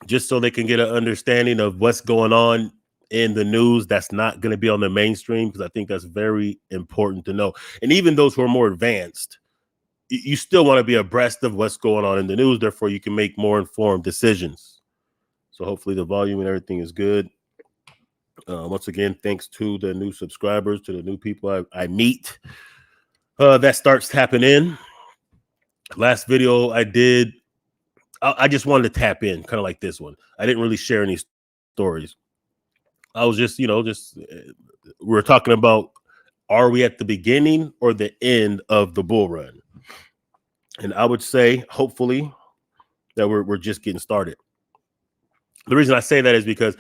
just so they can get an understanding of what's going on in the news that's not going to be on the mainstream, because I think that's very important to know. And even those who are more advanced, you still want to be abreast of what's going on in the news. Therefore, you can make more informed decisions. So hopefully the volume and everything is good. Once again, thanks to the new subscribers, to the new people I meet. That starts tapping in. Last video I did, I just wanted to tap in, kind of like this one. I didn't really share any stories. I was just, we were talking about, are we at the beginning or the end of the bull run? And I would say, hopefully, that we're just getting started. The reason I say that is because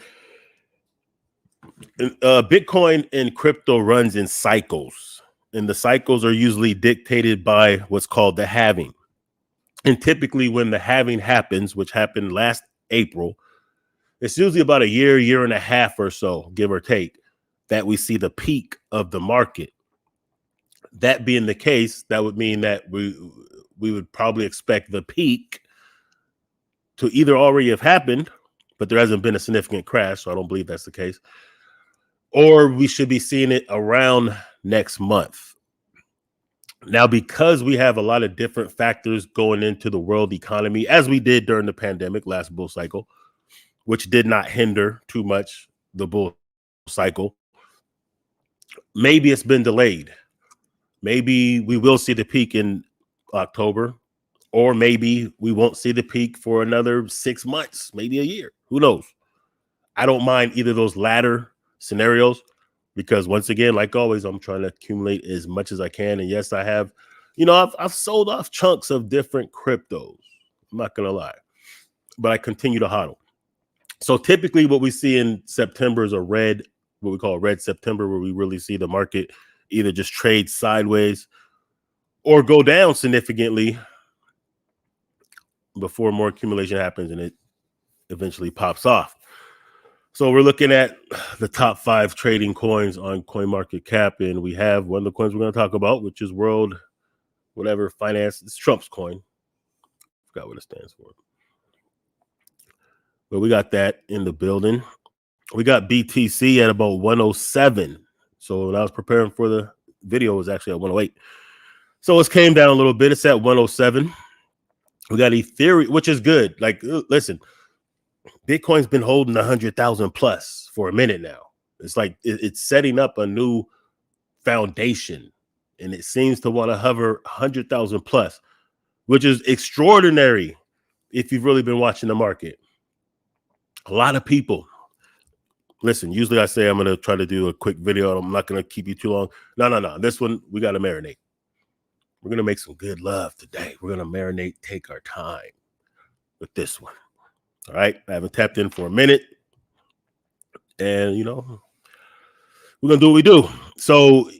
Bitcoin and crypto runs in cycles, and the cycles are usually dictated by what's called the halving. And typically when the halving happens, which happened last April, it's usually about a year and a half or so, give or take, that we see the peak of the market. That being the case, that would mean that we would probably expect the peak to either already have happened, but there hasn't been a significant crash, so I don't believe that's the case, or we should be seeing it around next month. Now, because we have a lot of different factors going into the world economy, as we did during the pandemic, last bull cycle, which did not hinder too much the bull cycle, maybe it's been delayed. Maybe we will see the peak in October, or maybe we won't see the peak for another 6 months, maybe a year. Who knows? I don't mind either of those latter scenarios, because once again, like always, I'm trying to accumulate as much as I can. And yes, I have, I've sold off chunks of different cryptos. I'm not going to lie, but I continue to hodl. So typically what we see in September is what we call red September, where we really see the market either just trade sideways or go down significantly before more accumulation happens and it eventually pops off. So we're looking at the top 5 trading coins on CoinMarketCap, and we have one of the coins we're going to talk about, which is World whatever Finance. It's Trump's coin. Forgot what it stands for. But we got that in the building. We got BTC at about 107. So when I was preparing for the video, it was actually at 108. So it's came down a little bit. It's at 107. We got Ethereum, which is good. Like, listen, Bitcoin's been holding 100,000 plus for a minute now. It's like it's setting up a new foundation, and it seems to want to hover 100,000 plus, which is extraordinary if you've really been watching the market. A lot of people, listen, usually I say I'm going to try to do a quick video. I'm not going to keep you too long. No. This one, we got to marinate. We're going to make some good love today. We're going to marinate, take our time with this one. All right. I haven't tapped in for a minute. And, we're going to do what we do. So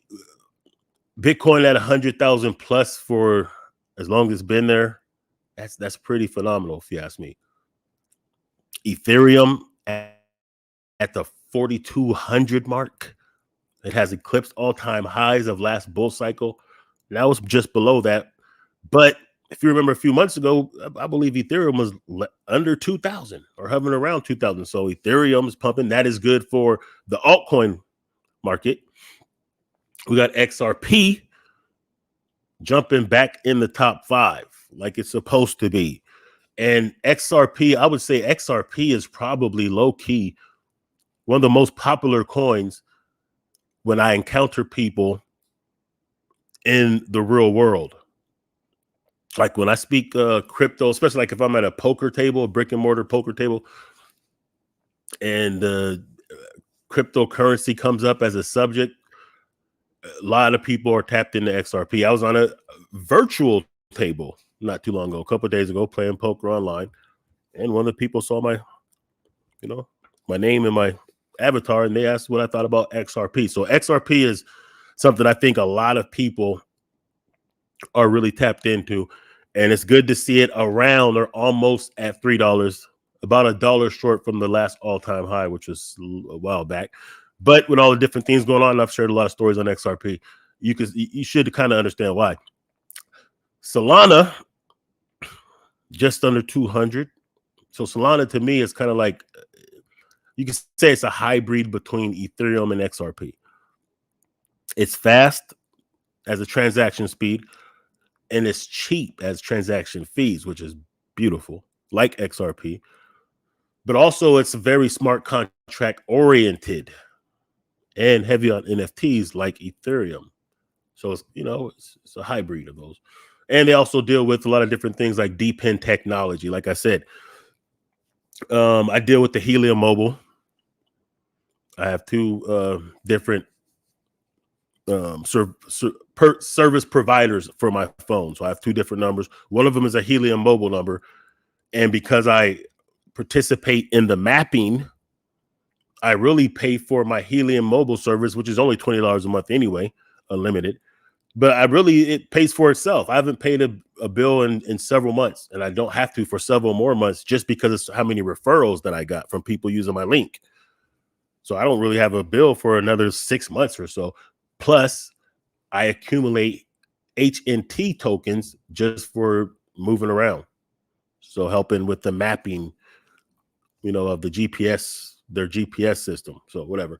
Bitcoin at 100,000 plus for as long as it's been there, that's pretty phenomenal, if you ask me. Ethereum at the 4,200 mark. It has eclipsed all-time highs of last bull cycle. Now it's just below that. But if you remember a few months ago, I believe Ethereum was under 2,000 or hovering around 2,000. So Ethereum is pumping. That is good for the altcoin market. We got XRP jumping back in the top 5 like it's supposed to be. And XRP, I would say XRP is probably low-key one of the most popular coins when I encounter people in the real world. Like when I speak crypto, especially like if I'm at a poker table, a brick and mortar poker table, and cryptocurrency comes up as a subject, a lot of people are tapped into XRP. I was on a virtual table not too long ago, a couple of days ago, playing poker online, and one of the people saw my name in my avatar, and they asked what I thought about XRP. So XRP is something I think a lot of people are really tapped into, and it's good to see it around or almost at $3, about $1 short from the last all-time high, which was a while back. But with all the different things going on, I've shared a lot of stories on XRP. You should kind of understand why. Solana just under 200. So Solana to me is kind of like, you can say it's a hybrid between Ethereum and XRP. It's fast as a transaction speed, and it's cheap as transaction fees, which is beautiful, like XRP. But also it's very smart contract oriented and heavy on NFTs like Ethereum. So it's, it's a hybrid of those. And they also deal with a lot of different things like depend technology. Like I said, I deal with the Helium Mobile. I have two different service providers for my phone. So I have two different numbers. One of them is a Helium Mobile number. And because I participate in the mapping, I really pay for my Helium Mobile service, which is only $20 a month anyway, unlimited. But it pays for itself. I haven't paid a bill in several months, and I don't have to for several more months just because of how many referrals that I got from people using my link. So I don't really have a bill for another 6 months or so. Plus, I accumulate HNT tokens just for moving around. So helping with the mapping, of the GPS, their GPS system. So whatever.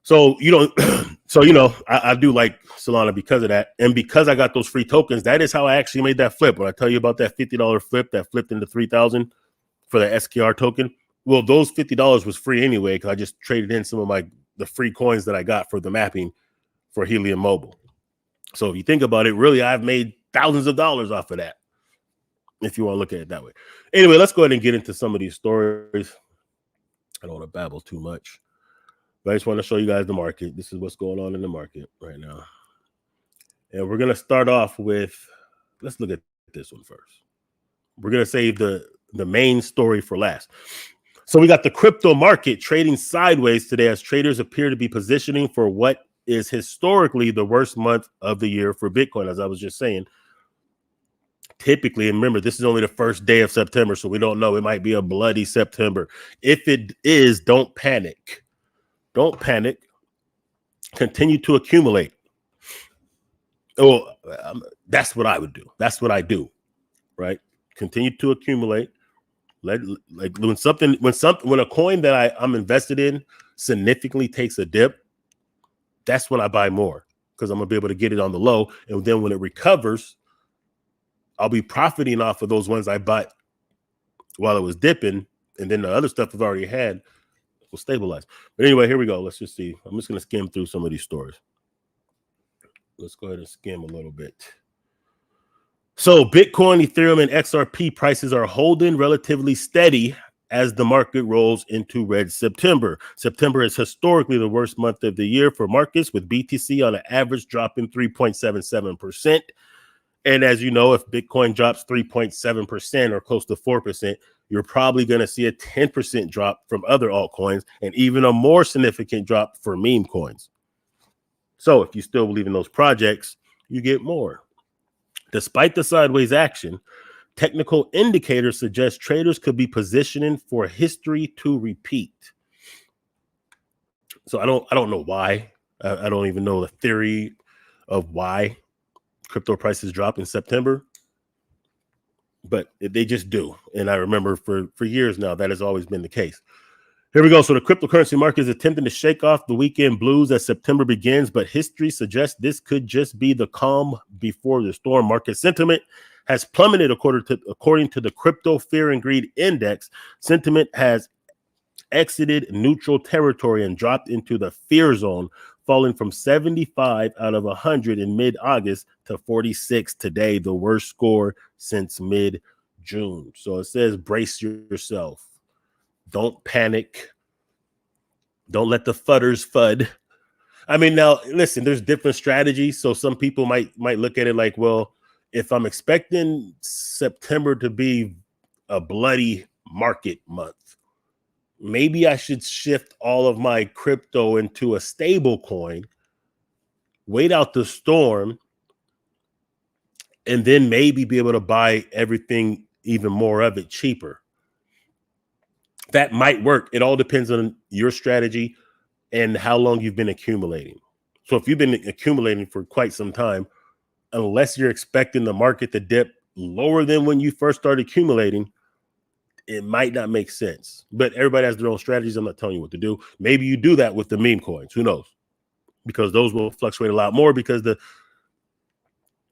So, I do like Solana because of that. And because I got those free tokens, that is how I actually made that flip. When I tell you about that $50 flip that flipped into 3,000 for the SKR token, well, those $50 was free anyway, because I just traded in some of the free coins that I got for the mapping for Helium Mobile. So if you think about it, really, I've made thousands of dollars off of that, if you want to look at it that way. Anyway, let's go ahead and get into some of these stories. I don't want to babble too much, but I just want to show you guys the market. This is what's going on in the market right now. And we're going to start off with, let's look at this one first. We're going to save the main story for last. So we got the crypto market trading sideways today as traders appear to be positioning for what is historically the worst month of the year for Bitcoin, as I was just saying. Typically, and remember, this is only the first day of September, so we don't know. It might be a bloody September. If it is, don't panic. Don't panic. Continue to accumulate. Oh, that's what I would do. That's what I do, right? Continue to accumulate. When a coin that I'm invested in significantly takes a dip, that's when I buy more, because I'm gonna be able to get it on the low, and then when it recovers, I'll be profiting off of those ones I bought while it was dipping, and then the other stuff I've already had will stabilize. But anyway, here we go. Let's just see. I'm just gonna skim through some of these stories. Let's go ahead and skim a little bit. So Bitcoin, Ethereum, and XRP prices are holding relatively steady as the market rolls into red September. September is historically the worst month of the year for markets, with BTC on an average dropping 3.77%. And as you know, if Bitcoin drops 3.7% or close to 4%, you're probably going to see a 10% drop from other altcoins, and even a more significant drop for meme coins. So if you still believe in those projects, you get more. Despite the sideways action, technical indicators suggest traders could be positioning for history to repeat. So I don't know why. I don't even know the theory of why crypto prices drop in September, but they just do. And I remember for years now, that has always been the case. Here we go. So the cryptocurrency market is attempting to shake off the weekend blues as September begins, but history suggests this could just be the calm before the storm. Market sentiment has plummeted according to the Crypto Fear and Greed Index. Sentiment has exited neutral territory and dropped into the fear zone, falling from 75 out of 100 in mid-August to 46 today, the worst score since mid-June. So it says brace yourself. Don't panic. Don't let the fudders fud. I mean, now, listen, there's different strategies. So some people might look at it like, well, if I'm expecting September to be a bloody market month, maybe I should shift all of my crypto into a stable coin, wait out the storm, and then maybe be able to buy everything, even more of it, cheaper. That might work. It all depends on your strategy and how long you've been accumulating. So if you've been accumulating for quite some time, unless you're expecting the market to dip lower than when you first started accumulating, it might not make sense. But everybody has their own strategies. I'm not telling you what to do. Maybe you do that with the meme coins. Who knows? Because those will fluctuate a lot more because the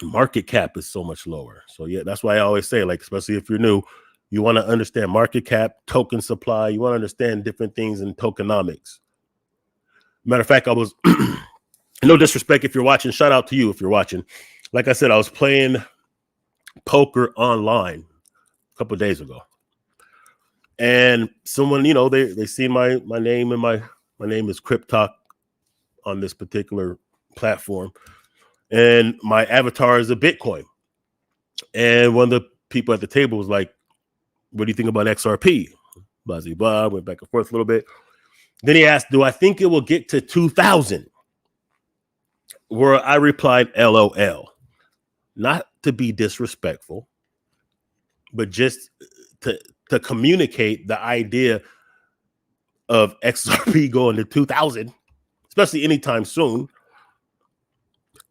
market cap is so much lower. So yeah, that's why I always say, like, especially if you're new, you want to understand market cap, token supply. You want to understand different things in tokenomics. Matter of fact, I was no disrespect if you're watching. Shout out to you if you're watching. Like I said, I was playing poker online a couple of days ago, and someone, you know, they see my name, and my name is CryptTalk on this particular platform, and my avatar is a Bitcoin. And one of the people at the table was like, "What do you think about XRP?" Blah, blah, blah. Went back and forth a little bit. Then he asked, "Do I think it will get to 2,000?" Where I replied, "LOL." Not to be disrespectful, but just to communicate the idea of XRP going to 2,000, especially anytime soon,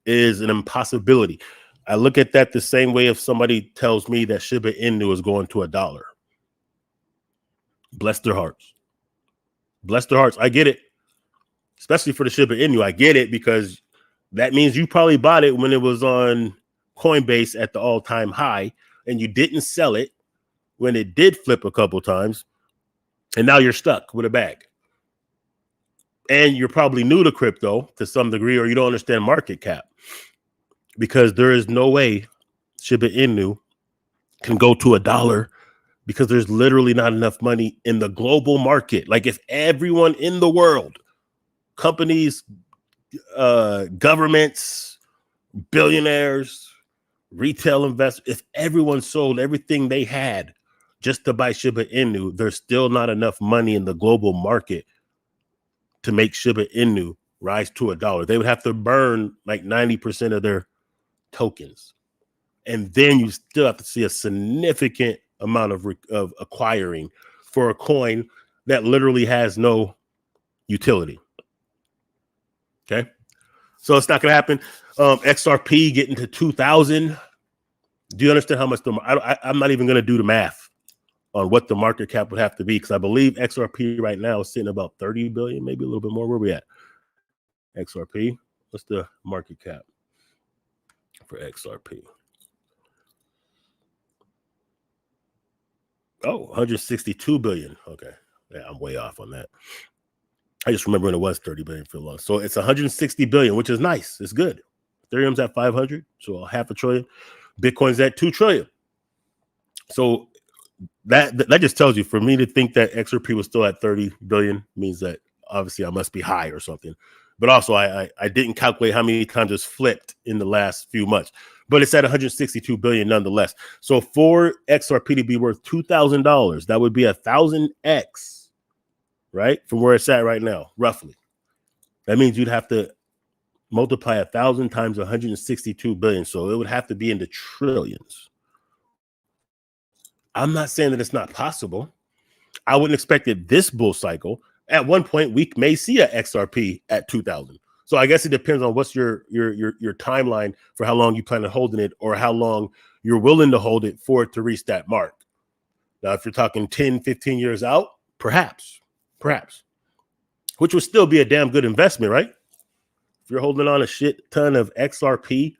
is an impossibility. I look at that the same way if somebody tells me that Shiba Inu is going to $1. Bless their hearts. Bless their hearts. I get it. Especially for the Shiba Inu. I get it, because that means you probably bought it when it was on Coinbase at the all-time high, and you didn't sell it when it did flip a couple times, and now you're stuck with a bag. And you're probably new to crypto to some degree, or you don't understand market cap, because there is no way Shiba Inu can go to $1, because there's literally not enough money in the global market. Like, if everyone in the world, companies, governments, billionaires, retail investors, if everyone sold everything they had just to buy Shiba Inu, there's still not enough money in the global market to make Shiba Inu rise to $1. They would have to burn like 90% of their tokens. And then you still have to see a significant amount of acquiring for a coin that literally has no utility. Okay. So it's not going to happen. XRP getting to 2,000. Do you understand how much I'm not even going to do the math on what the market cap would have to be, because I believe XRP right now is sitting about 30 billion, maybe a little bit more. Where we at? XRP. What's the market cap for XRP? Oh, 162 billion. Okay. Yeah, I'm way off on that. I just remember when it was 30 billion for long. So it's 160 billion, which is nice. It's good. Ethereum's at 500, so half a trillion. Bitcoin's at 2 trillion. So that just tells you, for me to think that XRP was still at 30 billion means that obviously I must be high or something. But also I didn't calculate how many times it's flipped in the last few months. But it's at 162 billion nonetheless. So for XRP to be worth $2,000, that would be 1,000x, right? From where it's at right now, roughly. That means you'd have to multiply 1,000 times 162 billion. So it would have to be in the trillions. I'm not saying that it's not possible. I wouldn't expect it this bull cycle. At one point, we may see a XRP at 2,000. So I guess it depends on what's your timeline for how long you plan on holding it, or how long you're willing to hold it for it to reach that mark. Now, if you're talking 10, 15 years out, perhaps, which would still be a damn good investment, right? If you're holding on a shit ton of XRP,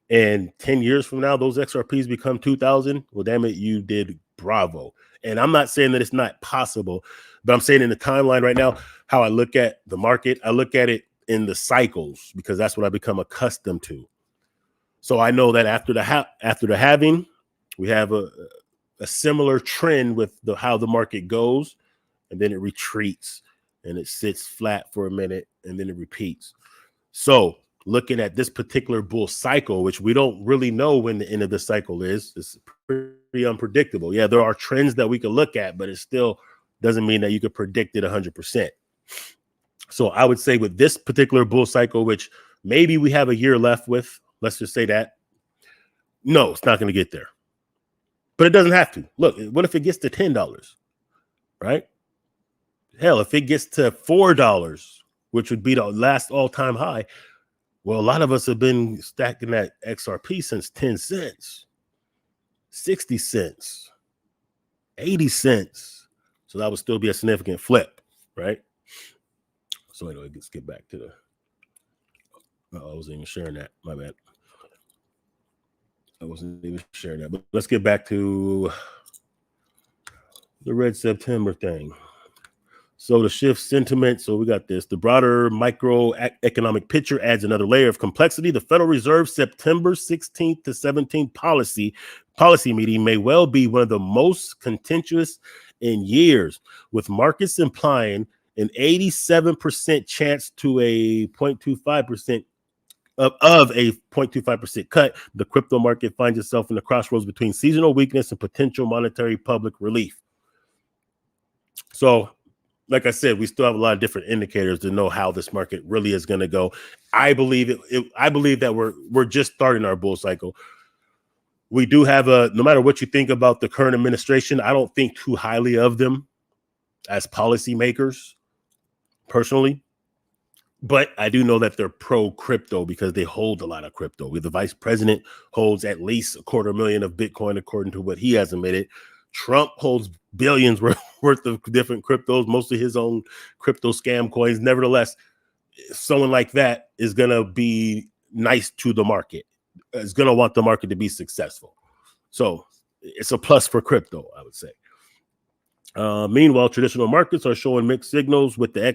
and 10 years from now, those XRPs become 2,000, well, damn it, you did bravo. And I'm not saying that it's not possible, but I'm saying in the timeline right now, how I look at the market, I look at it in the cycles, because that's what I become accustomed to. So I know that after the halving, we have a similar trend with how the market goes, and then it retreats and it sits flat for a minute, and then it repeats. So looking at this particular bull cycle, which we don't really know when the end of the cycle is, it's pretty unpredictable. Yeah, there are trends that we can look at, but it still doesn't mean that you could predict it 100%. So I would say with this particular bull cycle, which maybe we have a year left with, let's just say that, no, it's not going to get there. But it doesn't have to. Look, what if it gets to $10, right? Hell, if it gets to $4, which would be the last all-time high, well, a lot of us have been stacking that XRP since 10 cents, 60 cents. 80 cents. So that would still be a significant flip, right? So anyway, let's get back to the, I wasn't even sharing that, my bad. I wasn't even sharing that, but let's get back to the Red September thing. So to shift sentiment, so we got this. The broader microeconomic picture adds another layer of complexity. The Federal Reserve's September 16th to 17th policy meeting may well be one of the most contentious in years, with markets implying an 87% chance to a 0.25% of a 0.25% cut. The crypto market finds itself in the crossroads between seasonal weakness and potential monetary public relief. So, like I said, we still have a lot of different indicators to know how this market really is going to go. I believe I believe that we're just starting our bull cycle. We do have no matter what you think about the current administration, I don't think too highly of them as policymakers personally. But I do know that they're pro crypto because they hold a lot of crypto. The vice president holds at least 250,000 of Bitcoin, according to what he has admitted. Trump holds billions worth of different cryptos, mostly his own crypto scam coins. Nevertheless, someone like that is going to be nice to the market. Is going to want the market to be successful. So it's a plus for crypto, I would say. Meanwhile, traditional markets are showing mixed signals, with the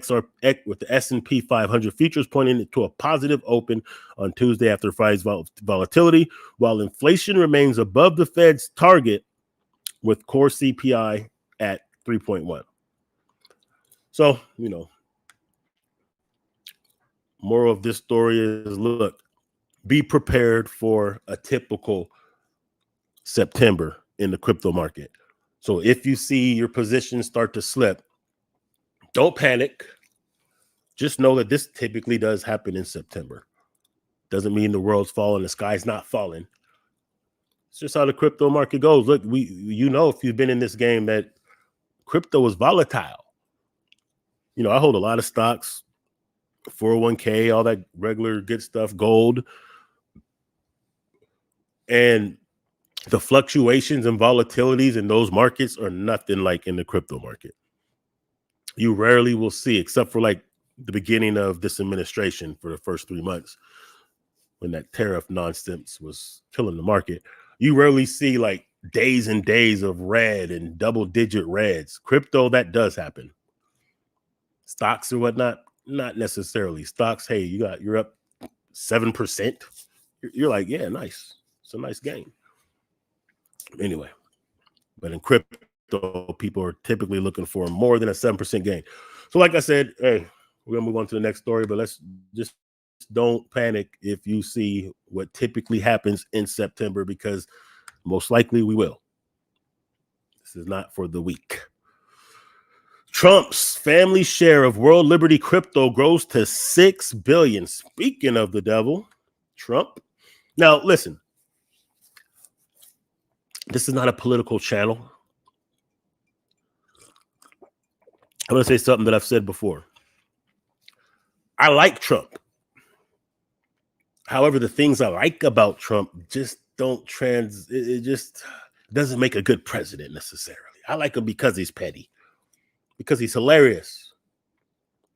S&P 500 futures pointing to a positive open on Tuesday after Friday's volatility, while inflation remains above the Fed's target, with core CPI at 3.1. So, moral of this story is, look, be prepared for a typical September in the crypto market. So if you see your position start to slip, don't panic. Just know that this typically does happen in September. Doesn't mean the world's falling, the sky's not falling. It's just how the crypto market goes. Look, if you've been in this game, that crypto is volatile. I hold a lot of stocks, 401k, all that regular good stuff, gold. And the fluctuations and volatilities in those markets are nothing like in the crypto market. You rarely will see, except for like the beginning of this administration for the first 3 months, when that tariff nonsense was killing the market. You rarely see like days and days of red and double-digit reds. Crypto, that does happen. Stocks or whatnot, not necessarily. Stocks, hey, you're up 7%. You're like, yeah, nice. It's a nice gain. Anyway, but in crypto, people are typically looking for more than a 7% gain. So like I said, hey, we're going to move on to the next story, but let's just don't panic if you see what typically happens in September, because most likely we will. This is not for the weak. Trump's family share of World Liberty crypto grows to $6 billion. Speaking of the devil, Trump. Now, listen, this is not a political channel. I'm going to say something that I've said before. I like Trump. However, the things I like about Trump just don't it just doesn't make a good president necessarily. I like him because he's petty, because he's hilarious.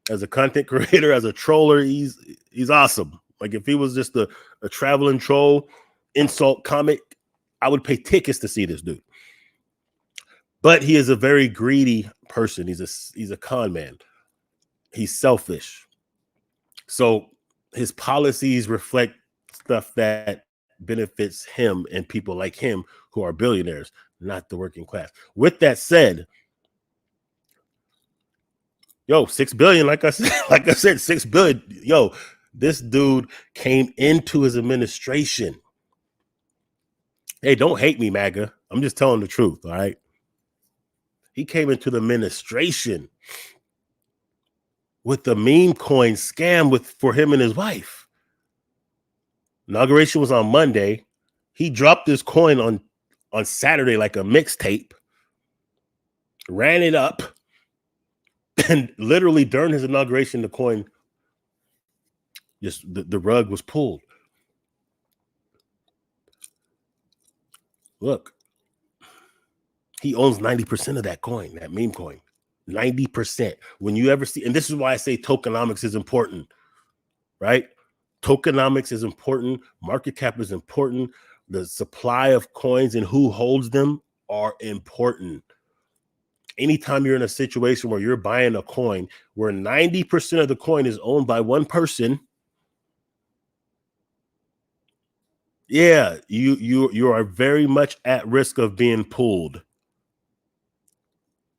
As a content creator, as a troller, he's awesome. Like if he was just a traveling troll, insult comic, I would pay tickets to see this dude. But he is a very greedy person. He's a con man. He's selfish. So his policies reflect stuff that benefits him and people like him who are billionaires, not the working class. With that said, 6 billion, like I said, 6 billion. This dude came into his administration. Hey, don't hate me, MAGA. I'm just telling the truth, all right? He came into the administration with the meme coin scam for him and his wife. Inauguration was on Monday. He dropped this coin on Saturday like a mixtape, ran it up, and literally during his inauguration, the coin, just the rug was pulled. Look, He owns 90% of that coin, that meme coin. 90%. When you ever see, and this is why I say tokenomics is important, right? Tokenomics is important. Market cap is important. The supply of coins and who holds them are important. Anytime you're in a situation where you're buying a coin where 90% of the coin is owned by one person, yeah, you are very much at risk of being pulled.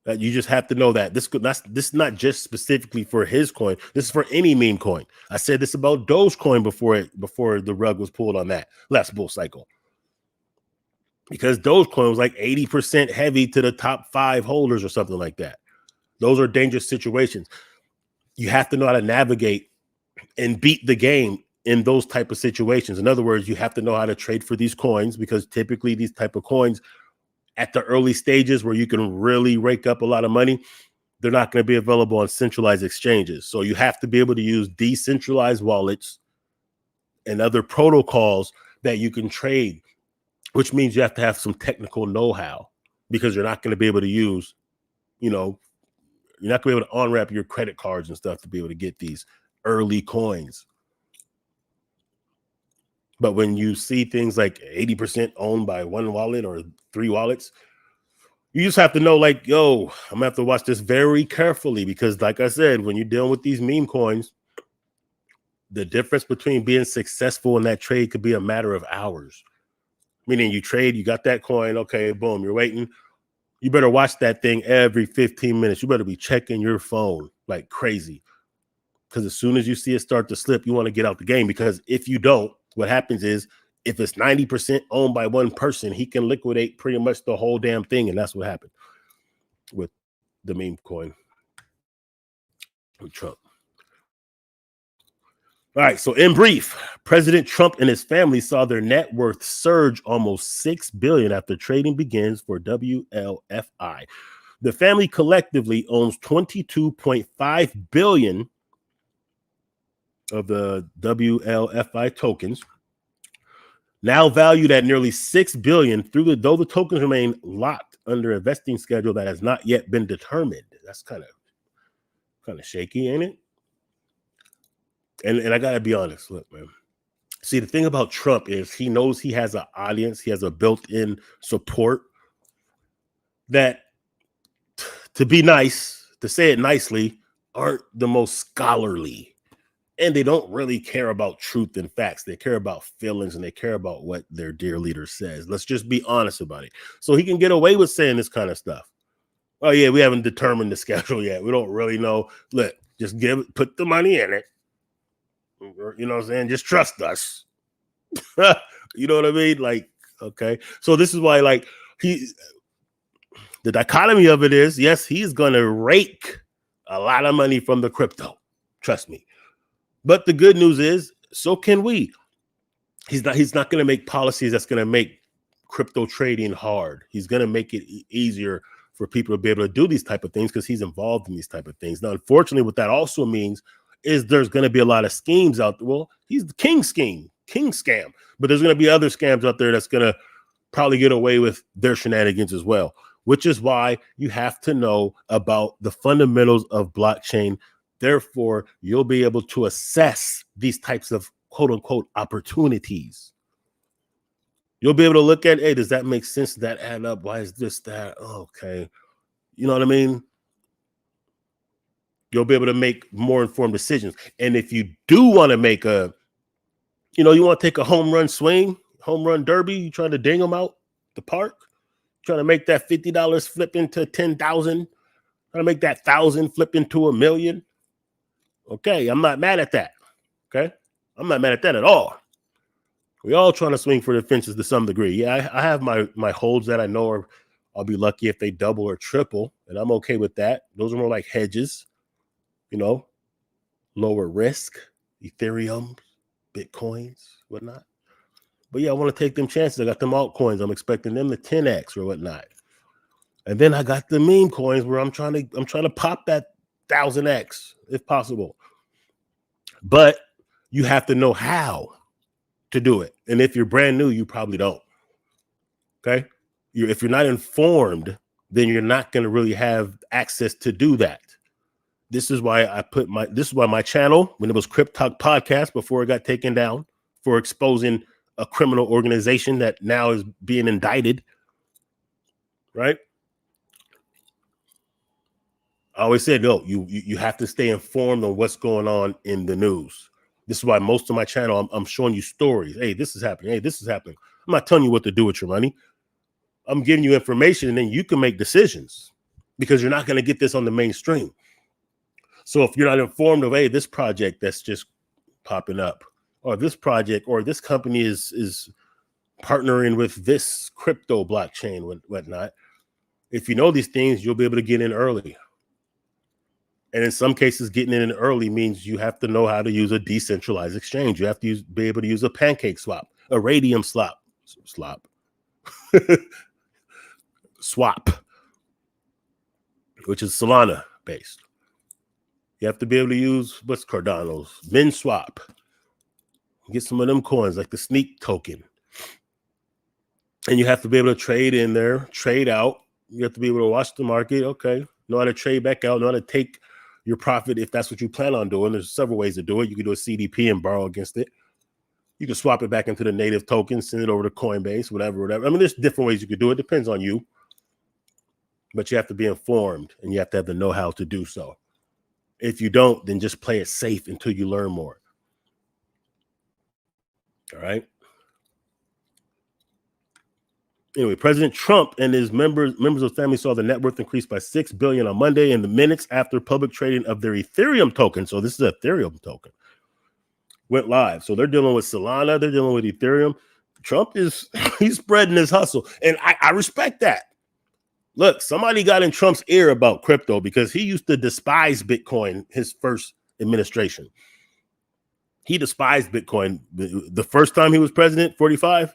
You just have to know that this is not just specifically for his coin. This is for any meme coin. I said this about Dogecoin before the rug was pulled on that last bull cycle, because Dogecoin was like 80% heavy to the top 5 holders or something like that. Those are dangerous situations. You have to know how to navigate and beat the game in those type of situations. In other words, you have to know how to trade for these coins, because typically these type of coins at the early stages where you can really rake up a lot of money, they're not going to be available on centralized exchanges. So you have to be able to use decentralized wallets and other protocols that you can trade, which means you have to have some technical know-how, because you're not going to be able to use, you're not going to be able to on-ramp your credit cards and stuff to be able to get these early coins. But when you see things like 80% owned by one wallet or 3 wallets, you just have to know, like, yo, I'm gonna have to watch this very carefully, because like I said, when you're dealing with these meme coins, the difference between being successful in that trade could be a matter of hours. Meaning you trade, you got that coin, okay, boom, you're waiting. You better watch that thing every 15 minutes. You better be checking your phone like crazy, because as soon as you see it start to slip, you want to get out the game. Because if you don't, what happens is, if it's 90% owned by one person, he can liquidate pretty much the whole damn thing. And that's what happened with the meme coin with Trump. All right. So in brief, President Trump and his family saw their net worth surge almost $6 billion after trading begins for WLFI. The family collectively owns 22.5 billion of the WLFI tokens, now valued at nearly $6 billion, though the tokens remain locked under a vesting schedule that has not yet been determined. That's kind of shaky, ain't it? And I gotta be honest, look, man. See, the thing about Trump is he knows he has an audience, he has a built-in support that, to be nice, to say it nicely, aren't the most scholarly. And they don't really care about truth and facts. They care about feelings, and they care about what their dear leader says. Let's just be honest about it. So he can get away with saying this kind of stuff. Oh, yeah, we haven't determined the schedule yet. We don't really know. Look, just put the money in it. You know what I'm saying? Just trust us. You know what I mean? Like, okay. So this is why, like, the dichotomy of it is, yes, he's going to rake a lot of money from the crypto. Trust me. But the good news is, so can we. He's not going to make policies that's going to make crypto trading hard. He's going to make it easier for people to be able to do these type of things, because he's involved in these type of things. Now, unfortunately, what that also means is there's going to be a lot of schemes out there. Well, he's the king scam, but there's going to be other scams out there that's going to probably get away with their shenanigans as well, which is why you have to know about the fundamentals of blockchain. Therefore, you'll be able to assess these types of quote unquote opportunities. You'll be able to look at, hey, does that make sense? Does that add up? Why is this, that? Oh, okay. You know what I mean? You'll be able to make more informed decisions. And if you do want to make you want to take a home run swing, home run derby, you trying to ding them out the park, trying to make that $50 flip into 10,000, trying to make that 1,000 flip into $1 million. Okay, I'm not mad at that. Okay, I'm not mad at that at all. We all trying to swing for the fences to some degree. Yeah, I have my holds that I know I'll be lucky if they double or triple, and I'm okay with that. Those are more like hedges, lower risk, Ethereum, Bitcoins, whatnot. But yeah, I want to take them chances. I got them altcoins. I'm expecting them to 10x or whatnot. And then I got the meme coins where I'm trying to pop that 1,000x if possible. But you have to know how to do it. And if you're brand new, you probably don't. Okay? If you're not informed, then you're not going to really have access to do that. This is why my channel, when it was CryptTalk podcast before it got taken down for exposing a criminal organization that now is being indicted, right? I always said, no, you have to stay informed on what's going on in the news. This is why most of my channel, I'm showing you stories. Hey, this is happening. Hey, this is happening. I'm not telling you what to do with your money. I'm giving you information, and then you can make decisions, because you're not going to get this on the mainstream. So if you're not informed of, hey, this project that's just popping up, or this project, or this company is partnering with this crypto blockchain and whatnot, if you know these things, you'll be able to get in early. And in some cases, getting in early means you have to know how to use a decentralized exchange. You have to be able to use a pancake swap, a radium swap, which is Solana based. You have to be able to use what's Cardano's MinSwap. Get some of them coins like the Sneak token. And you have to be able to trade in there, trade out. You have to be able to watch the market. Okay. Know how to trade back out, know how to take your profit if that's what you plan on doing. There's several ways to do it. You can do a CDP and borrow against it. You can swap it back into the native token, send it over to Coinbase, whatever. I mean, there's different ways you could do it. Depends on you. But you have to be informed, and you have to have the know-how to do so. If you don't, then just play it safe until you learn more. All right. Anyway, President Trump and his members of the family saw the net worth increase by $6 billion on Monday in the minutes after public trading of their Ethereum token. So this is an Ethereum token. Went live. So they're dealing with Solana. They're dealing with Ethereum. Trump he's spreading his hustle. And I respect that. Look, somebody got in Trump's ear about crypto because he used to despise Bitcoin his first administration. He despised Bitcoin. The first time he was president, 45,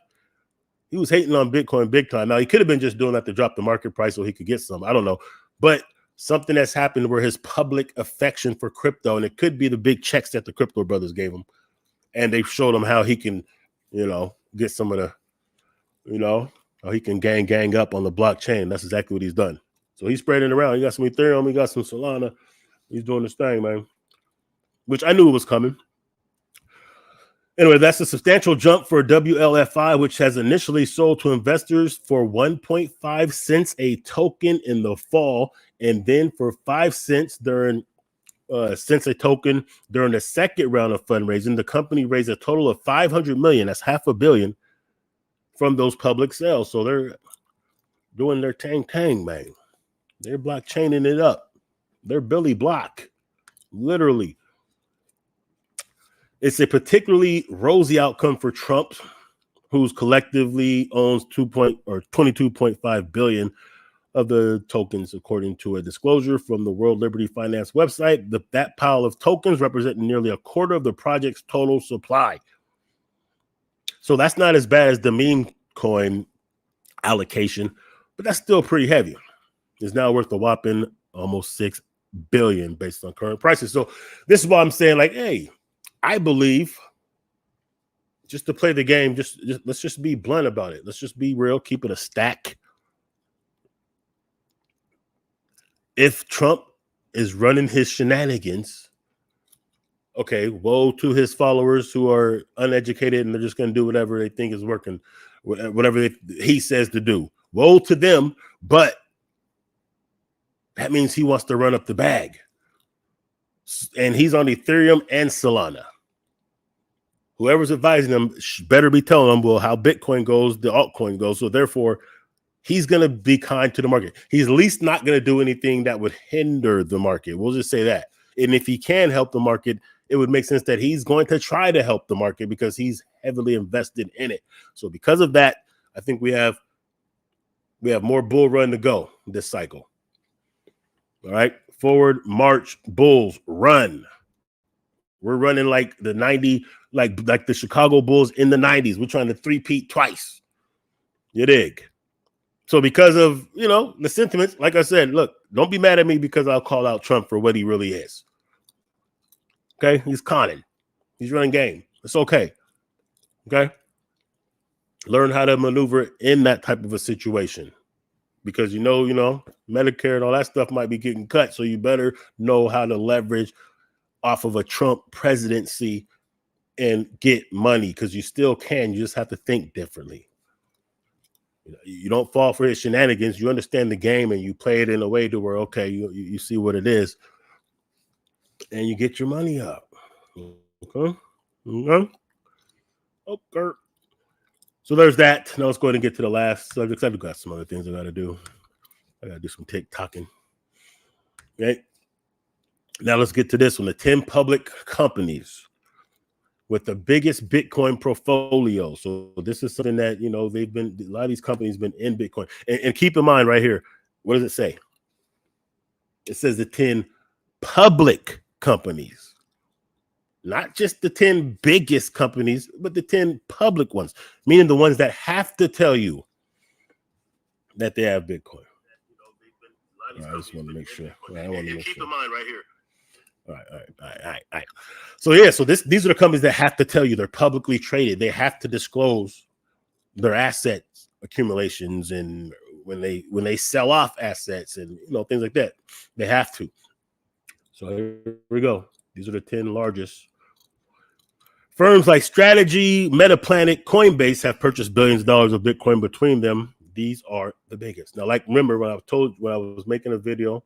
he was hating on Bitcoin big time. Now, he could have been just doing that to drop the market price so he could get some. I don't know. But something that's happened where his public affection for crypto, and it could be the big checks that the crypto brothers gave him, and they showed him how he can, get some of the, how he can gang up on the blockchain. That's exactly what he's done. So he's spreading it around. He got some Ethereum. He got some Solana. He's doing this thing, man, which I knew it was coming. Anyway, that's a substantial jump for WLFI, which has initially sold to investors for 1.5 cents a token in the fall, and then for 5 cents cents a token during the second round of fundraising. The company raised a total of $500 million. That's $500 million from those public sales. So they're doing their tang, man. They're blockchaining it up. They're Billy Block, literally. It's a particularly rosy outcome for Trump, who's collectively owns 22.5 billion of the tokens, according to a disclosure from the World Liberty Finance website. That pile of tokens represent nearly a quarter of the project's total supply. So that's not as bad as the meme coin allocation, but that's still pretty heavy. It's now worth a whopping almost $6 billion based on current prices. So this is why I'm saying, like, hey, I believe, just to play the game, just let's just be blunt about it. Let's just be real, keep it a stack. If Trump is running his shenanigans, okay, woe to his followers who are uneducated and they're just going to do whatever they think is working, whatever he says to do. Woe to them, but that means he wants to run up the bag. And he's on Ethereum and Solana. Whoever's advising them better be telling them, well, how Bitcoin goes, the altcoin goes. So therefore, he's going to be kind to the market. He's at least not going to do anything that would hinder the market. We'll just say that. And if he can help the market, it would make sense that he's going to try to help the market because he's heavily invested in it. So because of that, I think we have more bull run to go this cycle. All right. Forward march, bulls, run. We're running like the 90, like the Chicago Bulls in the 90s. We're trying to three-peat twice. You dig? So because of, the sentiments, like I said, look, don't be mad at me because I'll call out Trump for what he really is. Okay? He's conning. He's running game. It's okay. Okay? Learn how to maneuver in that type of a situation. because you know, Medicare and all that stuff might be getting cut. So you better know how to leverage off of a Trump presidency and get money, because you still can. You just have to think differently. You don't fall for his shenanigans. You understand the game and you play it in a way to where, okay, you see what it is and you get your money up. Okay. Okay. So there's that. Now let's go ahead and get to the last subject. I've got some other things I got to do. I got to do some TikToking. Okay. Now let's get to this one. The 10 public companies with the biggest Bitcoin portfolio. So this is something that, they've been, a lot of these companies been in Bitcoin. And keep in mind right here, what does it say? It says the 10 public companies, not just the 10 biggest companies, but the 10 public ones, meaning the ones that have to tell you that they have Bitcoin. I just want to make sure. I want to make sure. In mind right here. All right. So these are the companies that have to tell you they're publicly traded. They have to disclose their assets accumulations, and when they sell off assets and things like that, they have to. So here we go. These are the 10 largest firms. Like Strategy, Metaplanet, Coinbase have purchased billions of dollars of Bitcoin between them. These are the biggest. Now, like, remember when I was making a video,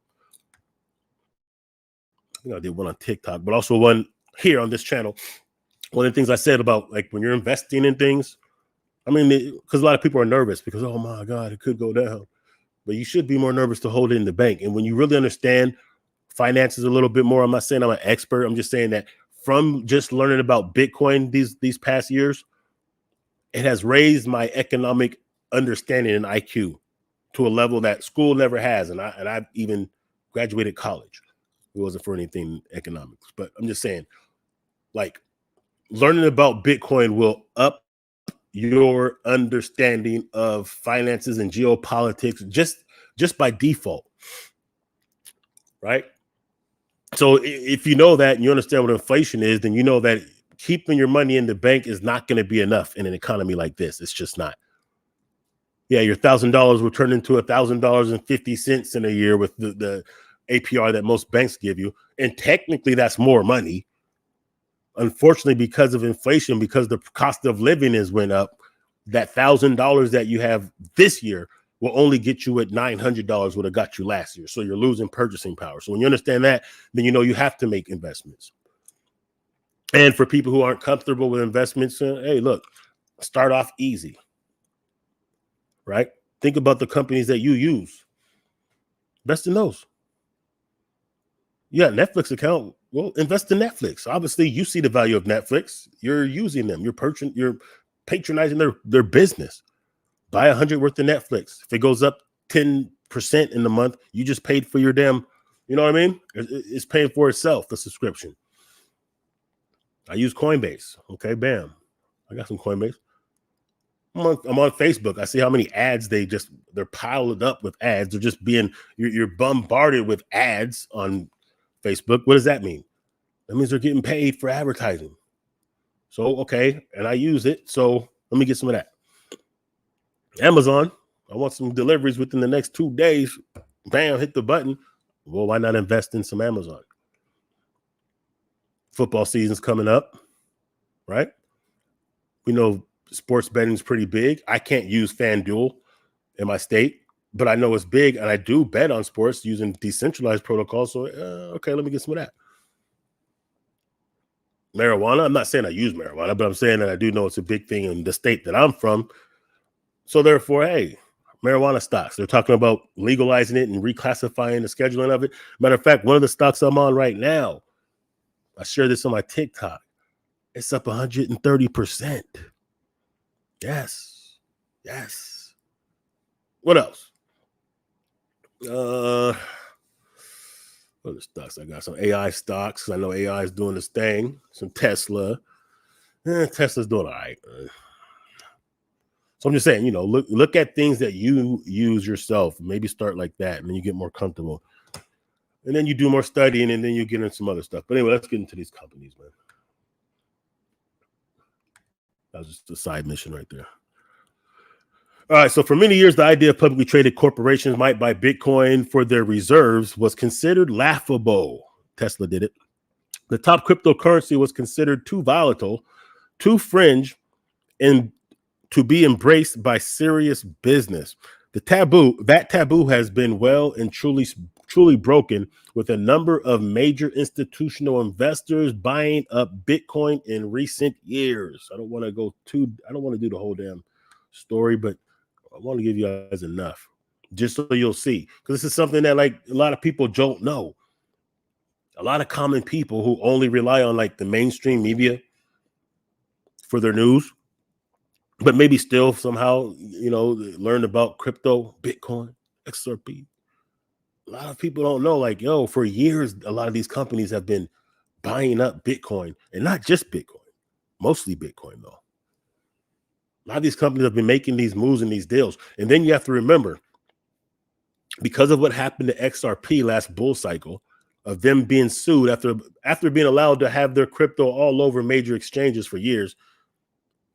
I did one on TikTok, but also one here on this channel. One of the things I said about, like, when you're investing in things, because a lot of people are nervous because, oh my God, it could go down. But you should be more nervous to hold it in the bank. And when you really understand finances a little bit more, I'm not saying I'm an expert. I'm just saying that from just learning about Bitcoin these past years, it has raised my economic understanding and IQ to a level that school never has. And I've even graduated college. It wasn't for anything economics, but I'm just saying, like, learning about Bitcoin will up your understanding of finances and geopolitics just by default, right? So if you know that and you understand what inflation is, then you know that keeping your money in the bank is not going to be enough in an economy like this. It's just not. Yeah, your $1,000 will turn into $1,000.50 in a year with the APR that most banks give you. And technically that's more money. Unfortunately, because of inflation, because the cost of living has went up, that $1,000 that you have this year will only get you at $900 would have got you last year. So you're losing purchasing power. So when you understand that, then you have to make investments. And for people who aren't comfortable with investments, hey, look, start off easy, right? Think about the companies that you use. Invest in those. Yeah, Netflix account. Well, invest in Netflix. Obviously, you see the value of Netflix. You're using them. You're patronizing their business. Buy 100 worth of Netflix. If it goes up 10% in the month, you just paid for your damn. You know what I mean? It's paying for itself. The subscription. I use Coinbase. Okay, bam. I got some Coinbase. I'm on Facebook. I see how many ads they're piled up with ads. They're just you're bombarded with ads on Facebook. What does that mean? That means they're getting paid for advertising. So, okay, and I use it. So let me get some of that. Amazon, I want some deliveries within the next 2 days. Bam, hit the button. Well, why not invest in some Amazon? Football season's coming up, right? We know sports betting is pretty big. I can't use FanDuel in my state, but I know it's big, and I do bet on sports using decentralized protocols. So, okay, let me get some of that. Marijuana, I'm not saying I use marijuana, but I'm saying that I do know it's a big thing in the state that I'm from. So therefore, hey, marijuana stocks, they're talking about legalizing it and reclassifying the scheduling of it. Matter of fact, one of the stocks I'm on right now, I share this on my TikTok. It's up 130%. Yes. What else? What other stocks? I got some AI stocks. I know AI is doing this thing. Some Tesla. Tesla's doing all right. So I'm just saying, look at things that you use yourself. Maybe start like that, and then you get more comfortable. And then you do more studying, and then you get into some other stuff. But anyway, let's get into these companies, man. That was just a side mission right there. All right. So for many years, the idea of publicly traded corporations might buy Bitcoin for their reserves was considered laughable. Tesla did it. The top cryptocurrency was considered too volatile, too fringe, and to be embraced by serious business. That taboo has been well and truly broken, with a number of major institutional investors buying up Bitcoin in recent years. I don't want to do the whole damn story, but I want to give you guys enough just so you'll see, because this is something that like a lot of people don't know. A lot of common people who only rely on like the mainstream media for their news, but maybe still somehow, learn about crypto, Bitcoin, XRP. A lot of people don't know, like, yo, for years, a lot of these companies have been buying up Bitcoin, and not just Bitcoin, mostly Bitcoin, though. A lot of these companies have been making these moves and these deals. And then you have to remember, because of what happened to XRP last bull cycle, of them being sued after being allowed to have their crypto all over major exchanges for years,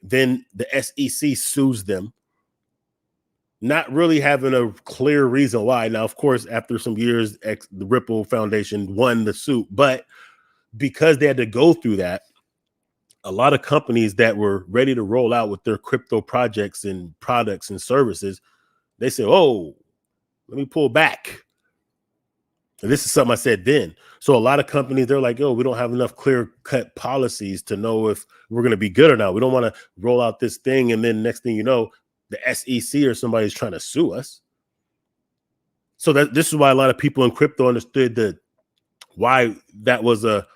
then the SEC sues them, not really having a clear reason why. Now, of course, after some years, the Ripple Foundation won the suit, but because they had to go through that, a lot of companies that were ready to roll out with their crypto projects and products and services, they said, oh, let me pull back. And this is something I said then. So a lot of companies, they're like, oh, we don't have enough clear-cut policies to know if we're going to be good or not. We don't want to roll out this thing, and then next thing you know, the SEC or somebody's trying to sue us. So this is why a lot of people in crypto understood why that was a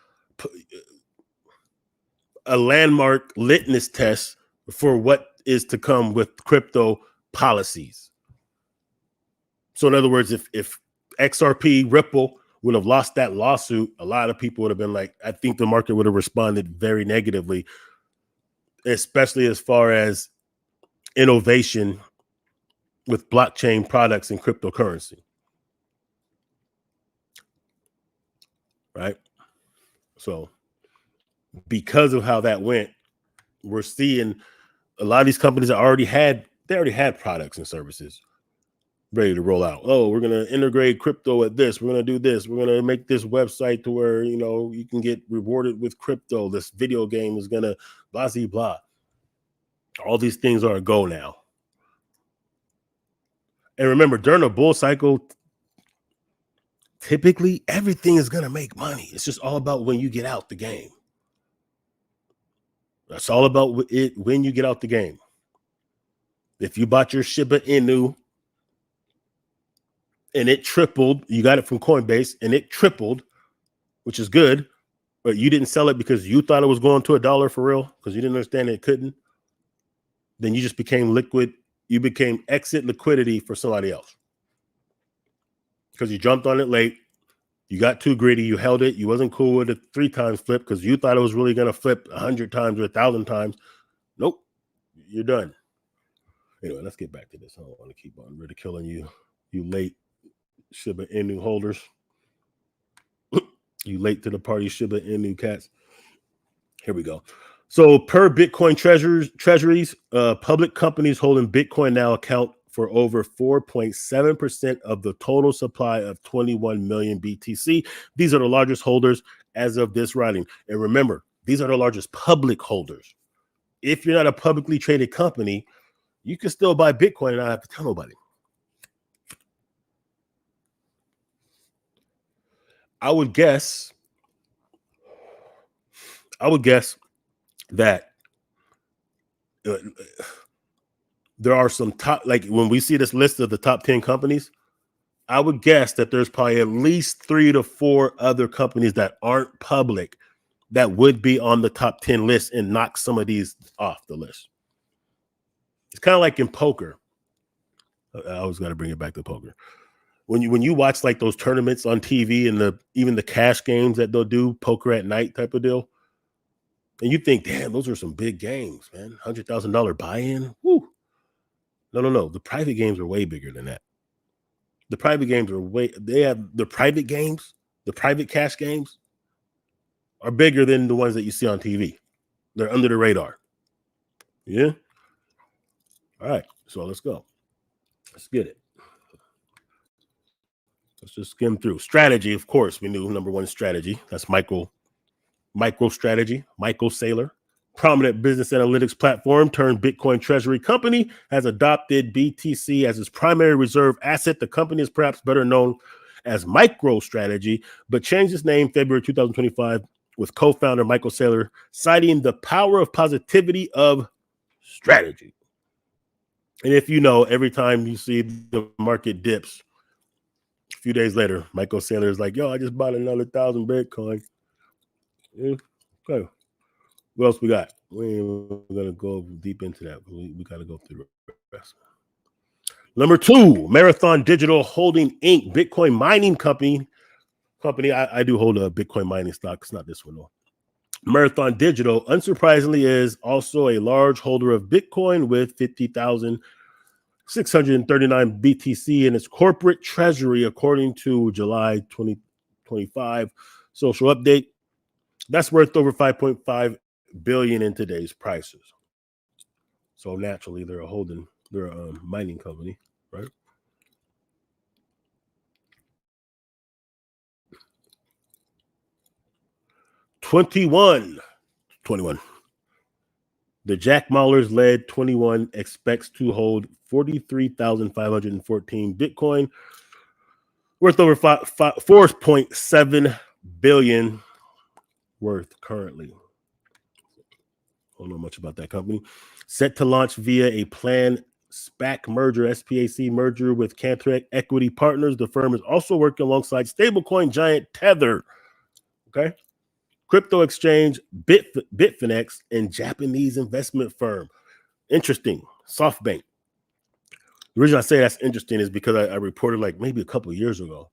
landmark litmus test for what is to come with crypto policies. So in other words, if XRP Ripple would have lost that lawsuit, a lot of people would have been like, I think the market would have responded very negatively, especially as far as innovation with blockchain products and cryptocurrency. Right? So because of how that went, we're seeing a lot of these companies that already had products and services ready to roll out. Oh, we're going to integrate crypto with this. We're going to do this. We're going to make this website to where, you can get rewarded with crypto. This video game is going to blah, blah, blah. All these things are a go now. And remember, during a bull cycle, typically everything is going to make money. It's just all about when you get out the game. That's all about it when you get out the game. If you bought your Shiba Inu and it tripled, you got it from Coinbase and it tripled, which is good, but you didn't sell it because you thought it was going to $1 for real, because you didn't understand it couldn't, then you just became liquid. You became exit liquidity for somebody else because you jumped on it late. You got too greedy. You held it. You wasn't cool with a 3 times flip because you thought it was really going to flip 100 times or 1,000 times. Nope. You're done. Anyway, let's get back to this. I don't want to keep on ridiculing you late Shiba Inu holders. You late to the party, Shiba Inu cats. Here we go. So per Bitcoin treasuries, public companies holding Bitcoin now account for over 4.7% of the total supply of 21 million BTC. These are the largest holders as of this writing. And remember, these are the largest public holders. If you're not a publicly traded company, you can still buy Bitcoin and not have to tell nobody. I would guess that there are some top, like when we see this list of the top 10 companies, I would guess that there's probably at least 3 to 4 other companies that aren't public that would be on the top 10 list and knock some of these off the list. It's kind of like in poker. I always got to bring it back to poker. When you watch like those tournaments on TV and even the cash games that they'll do, poker at night type of deal, and you think, damn, those are some big games, man. $100,000 buy-in. Woo. No. The private games are way bigger than that. The private games the private cash games are bigger than the ones that you see on TV. They're under the radar. Yeah. All right. So let's go. Let's get it. Let's just skim through. Strategy, of course, we knew number one strategy. That's MicroStrategy, Michael Saylor. Prominent business analytics platform turned Bitcoin treasury company has adopted BTC as its primary reserve asset. The company is perhaps better known as MicroStrategy, but changed its name February 2025 with co-founder Michael Saylor citing the power of positivity of strategy. And if you know, every time you see the market dips, a few days later, Michael Saylor is like, yo, I just bought another 1,000 Bitcoin. Okay. What else we got? We ain't gonna go deep into that. We got to go through the rest. Number two, Marathon Digital Holding Inc., Bitcoin mining company. I do hold a Bitcoin mining stock. It's not this one though. Marathon Digital, unsurprisingly, is also a large holder of Bitcoin with 50,639 BTC in its corporate treasury, according to July 2025 social update. That's worth over 5.5 billion in today's prices. So naturally, they're a mining company, right? Twenty-one. The Jack Mallers led 21 expects to hold 43,514 Bitcoin, worth over 4.7 billion worth currently. Don't know much about that company. Set to launch via a planned SPAC merger with Cantor Equity Partners. The firm is also working alongside stablecoin giant Tether. Okay. Crypto exchange Bitfinex and Japanese investment firm. Interesting. SoftBank. The reason I say that's interesting is because I reported like maybe a couple of years ago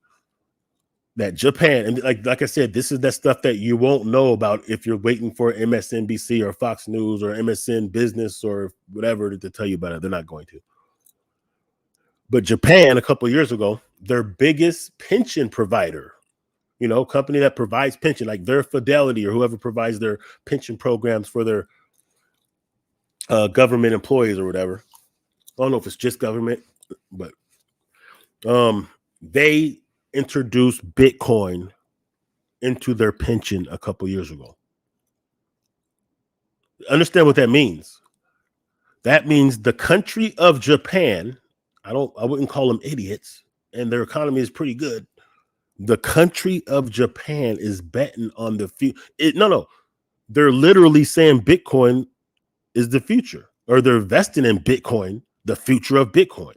that Japan, and like I said, this is that stuff that you won't know about if you're waiting for MSNBC or Fox News or MSN Business or whatever to tell you about it. They're not going to. But Japan, a couple of years ago, their biggest pension provider, company that provides pension, like their Fidelity or whoever provides their pension programs for their government employees or whatever. I don't know if it's just government, but they introduced Bitcoin into their pension a couple years ago. Understand what that means? That means the country of Japan, I wouldn't call them idiots, and their economy is pretty good. The country of Japan is betting on the future. No. They're literally saying Bitcoin is the future, or they're investing in Bitcoin, the future of Bitcoin,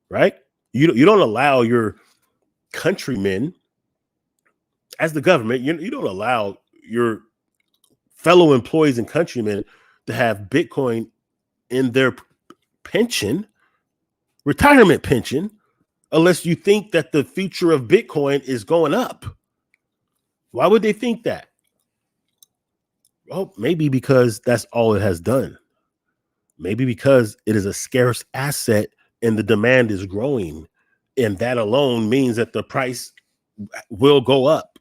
right? You don't allow your countrymen, as the government, you don't allow your fellow employees and countrymen to have Bitcoin in their retirement pension, unless you think that the future of Bitcoin is going up. Why would they think that? Well, maybe because that's all it has done. Maybe because it is a scarce asset and the demand is growing. And that alone means that the price will go up.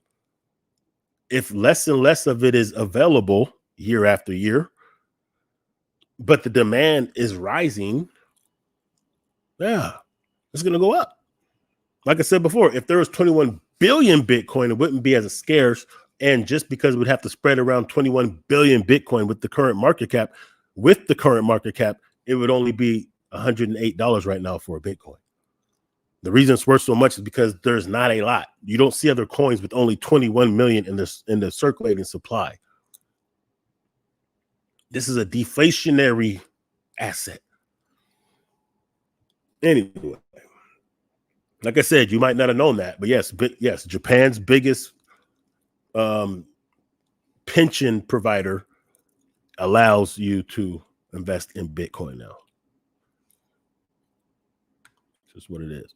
If less and less of it is available year after year, but the demand is rising, it's going to go up. Like I said before, if there was 21 billion Bitcoin, it wouldn't be as scarce. And just because we'd have to spread around 21 billion Bitcoin with the current market cap, it would only be $108 right now for a Bitcoin. The reason it's worth so much is because there's not a lot. You don't see other coins with only 21 million in the circulating supply. This is a deflationary asset. Anyway, like I said, you might not have known that, but yes, Japan's biggest pension provider allows you to invest in Bitcoin now. That's what it is.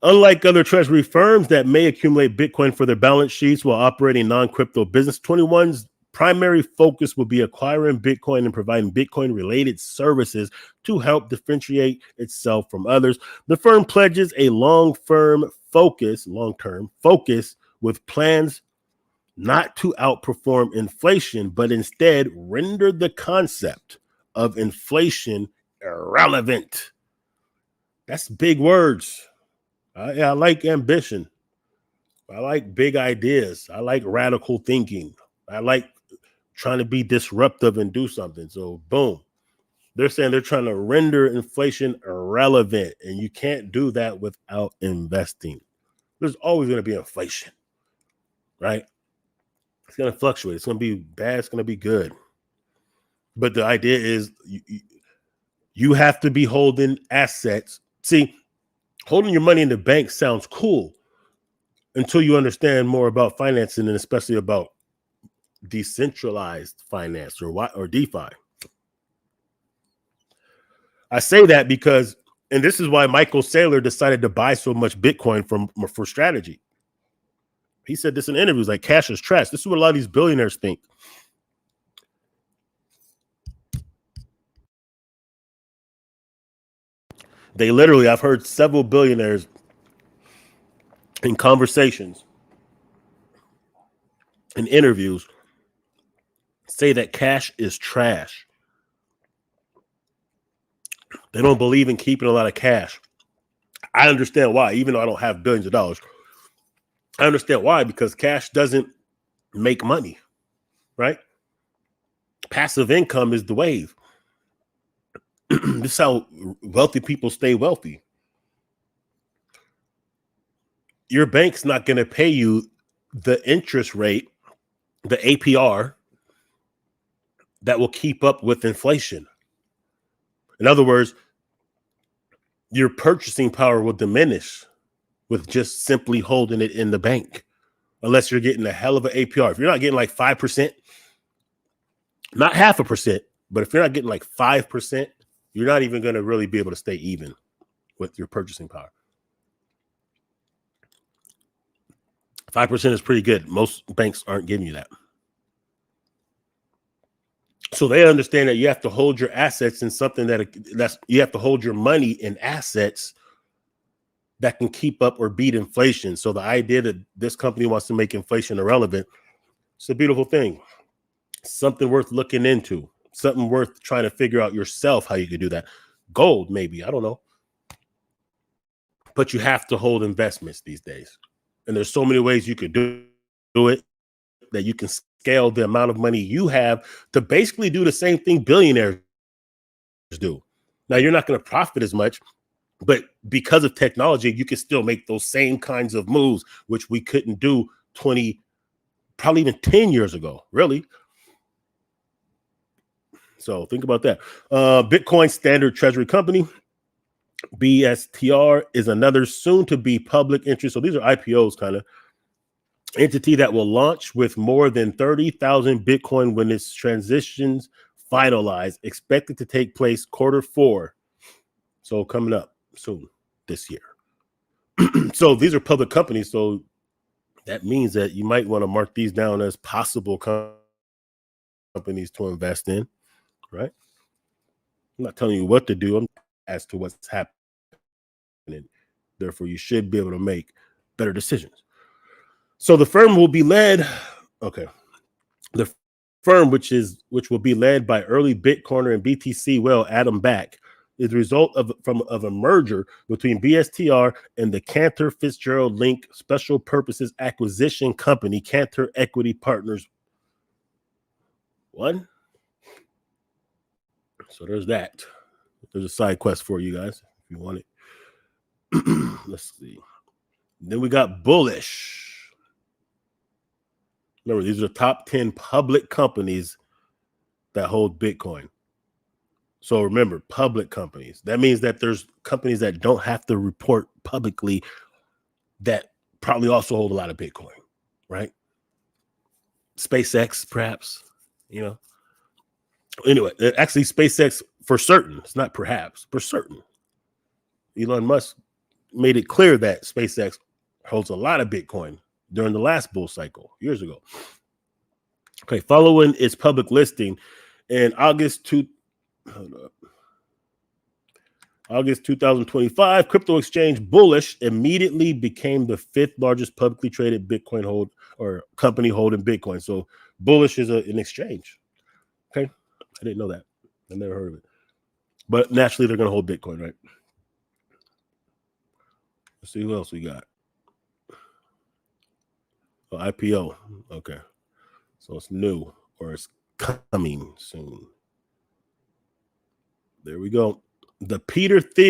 Unlike other treasury firms that may accumulate Bitcoin for their balance sheets while operating non-crypto business, 21's primary focus will be acquiring Bitcoin and providing Bitcoin-related services to help differentiate itself from others. The firm pledges a long-term focus with plans not to outperform inflation, but instead render the concept of inflation irrelevant. That's big words. I like ambition. I like big ideas. I like radical thinking. I like trying to be disruptive and do something. So boom. They're saying they're trying to render inflation irrelevant, and you can't do that without investing. There's always going to be inflation, right? It's going to fluctuate. It's going to be bad. It's going to be good. But the idea is you have to be holding assets. See, holding your money in the bank sounds cool until you understand more about financing, and especially about decentralized finance or DeFi. I say that because, and this is why Michael Saylor decided to buy so much Bitcoin for strategy. He said this in interviews, like cash is trash. This is what a lot of these billionaires think. They literally, I've heard several billionaires in conversations, in interviews, say that cash is trash. They don't believe in keeping a lot of cash. I understand why, even though I don't have billions of dollars. I understand why, because cash doesn't make money, right? Passive income is the wave. This is how wealthy people stay wealthy. Your bank's not going to pay you the interest rate, the APR, that will keep up with inflation. In other words, your purchasing power will diminish with just simply holding it in the bank, unless you're getting a hell of an APR. If you're not getting like 5%, not 0.5%, but if you're not getting like 5%, you're not even going to really be able to stay even with your purchasing power. 5% is pretty good. Most banks aren't giving you that. So they understand that you have to hold your assets in something that's you have to hold your money in assets that can keep up or beat inflation. So the idea that this company wants to make inflation irrelevant, it's a beautiful thing. Something worth looking into, something worth trying to figure out yourself how you could do that. Gold, maybe, I don't know. But you have to hold investments these days. And there's so many ways you could do it, that you can scale the amount of money you have to basically do the same thing billionaires do. Now, you're not going to profit as much, but because of technology, you can still make those same kinds of moves, which we couldn't do 20, probably even 10 years ago, really. So think about that. Bitcoin Standard Treasury Company, BSTR, is another soon-to-be public interest. So these are IPOs kind of. Entity that will launch with more than 30,000 Bitcoin when its transitions finalized, expected to take place Q4. So coming up soon this year. So these are public companies. So that means that you might want to mark these down as possible companies to invest in, right? I'm not telling you what to do. I'm as to what's happening. Therefore, you should be able to make better decisions. So the firm will be led. Okay. The firm, which will be led by early Bitcoiner and BTC whale Adam Back, is the result of a merger between BSTR and the Cantor Fitzgerald Link Special Purposes Acquisition Company, Cantor Equity Partners. One. So there's that. There's a side quest for you guys if you want it. Let's see. Then we got Bullish. Remember, these are the top 10 public companies that hold Bitcoin. So remember, public companies. That means that there's companies that don't have to report publicly that probably also hold a lot of Bitcoin, right? SpaceX, perhaps, Anyway, actually, SpaceX for certain. It's not perhaps, for certain. Elon Musk made it clear that SpaceX holds a lot of Bitcoin during the last bull cycle years ago. Okay, following its public listing in August 2025, crypto exchange Bullish immediately became the fifth largest publicly traded Bitcoin company holding Bitcoin. So Bullish is an exchange. Okay, I didn't know that. I never heard of it. But naturally, they're going to hold Bitcoin, right? Let's see who else we got. Oh, IPO. Okay. So it's new, or it's coming soon. There we go. The Peter Thiel